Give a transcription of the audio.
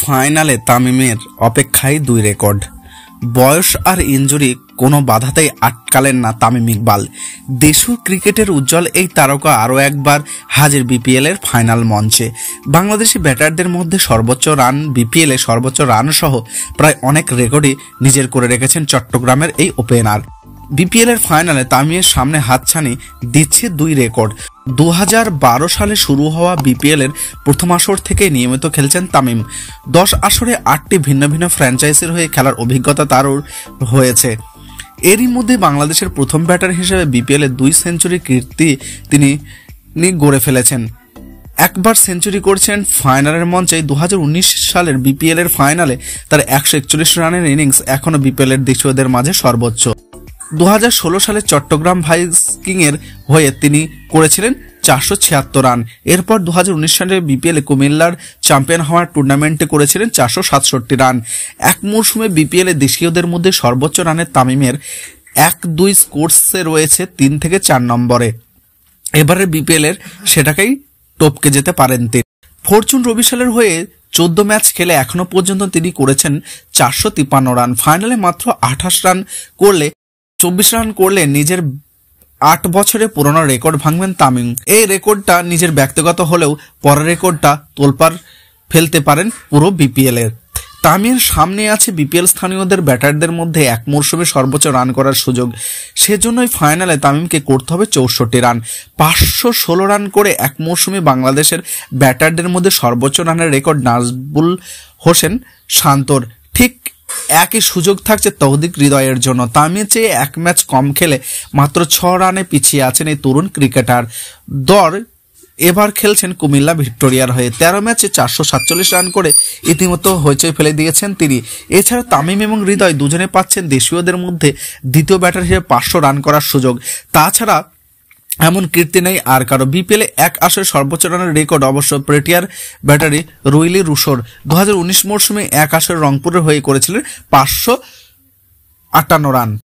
ফাইনালে তামিমের অপেক্ষায় 2 রেকর্ড। বয়স আর ইনজুরি কোনো বাধাতেই আটকালেন না তামিম ইকবাল। দেশীয় ক্রিকেটের উজ্জ্বল এই তারকা আরও একবার হাজির বিপিএল এর ফাইনাল মঞ্চে। বাংলাদেশি ব্যাটারদের মধ্যে সর্বোচ্চ রান, বিপিএল এ সর্বোচ্চ রান সহ প্রায় অনেক রেকর্ডই নিজের করে রেখেছেন চট্টগ্রামের এই ওপেনার। বিপিএল এর ফাইনালে তামিমের সামনে হাতছানি দিচ্ছে 2 রেকর্ড। 2012 সালে শুরু হওয়া বিপিএল এর প্রথম আসর থেকে নিয়মিত খেলছেন তামিম। 10 আসরে 8টি ভিন্ন ভিন্ন ফ্র্যাঞ্চাইজির হয়ে খেলার অভিজ্ঞতা তার হয়েছে। এরই মধ্যে বাংলাদেশের প্রথম ব্যাটার হিসেবে বিপিএল এ 2 সেঞ্চুরি কীর্তি তিনি গড়ে ফেলেছেন। একবার সেঞ্চুরি করেছেন ফাইনালের মঞ্চে। 2019 সালের বিপিএল এর ফাইনালে তার 141 রানের ইনিংস এখনো বিপিএল এর দেশীয়দের মাঝে সর্বোচ্চ। 2016 সালে চট্টগ্রাম ভাইকিং এর হয়ে তিনি করেছিলেন 476 রান। এরপর 2019 সালে বিপিএল এ কুমিল্লার চ্যাম্পিয়ন হওয়ার টুর্নামেন্টে করেছিলেন 467 রান। এক মৌসুমে বিপিএল এ দেশীয়দের মধ্যে সর্বোচ্চ রানের তামিমের 1-2 স্কোরসে রয়েছে 3 থেকে 4 নম্বরে। এবারে বিপিএল এর সেটাকেই টপকে যেতে পারেন তিনি। ফরচুন রবিশালের হয়ে 14 ম্যাচ খেলে এখনো পর্যন্ত তিনি করেছেন 453 রান। ফাইনালে মাত্র 28 রান করলে 24 রান করলে নিজের 8 বছরে পুরনো রেকর্ড ভাঙবেন তামিম। এই রেকর্ডটা নিজের ব্যক্তিগত হলেও পরের রেকর্ডটা তোলপাড় ফেলতে পারেন পুরো বিপিএল এর। তামিমের সামনে আছে বিপিএল স্থানীয়দের ব্যাটারদের মধ্যে এক মৌসুমে সর্বোচ্চ রান করার সুযোগ। সেজন্যই ফাইনালে তামিমকে করতে হবে 64 রান। 516 রান করে এক মৌসুমে বাংলাদেশের ব্যাটারদের মধ্যে সর্বোচ্চ রানের রেকর্ড নাজবুল হোসেন শান্তর। ঠিক একই সুযোগ থাকছে তৌহিদ হৃদয়ের জন্য। তামিমের চেয়ে 1 ম্যাচ কম খেলে মাত্র 6 রানে পিছিয়ে আছেন এই তরুণ ক্রিকেটার। এবার খেলছেন কুমিল্লা ভিক্টোরিয়ার হয়ে। 13 ম্যাচে 447 রান করে ইতিমধ্যে হইচই ফেলে দিয়েছেন তিনি। এছাড়া তামিম এবং হৃদয় দুজনে পাচ্ছেন দেশীয়দের মধ্যে দ্বিতীয় ব্যাটার হিসেবে 500 রান করার সুযোগ। তাছাড়া এমন কীর্তি নেই আর কারো। বিপিএলে 1 আসরে সর্বোচ্চ রানের রেকর্ড অবশ্য প্রেটিয়ার ব্যাটারি রুইলি রুশোর। 2019 মরশুমে 1 আসরে রংপুরের হয়ে করেছিলেন 558 রান।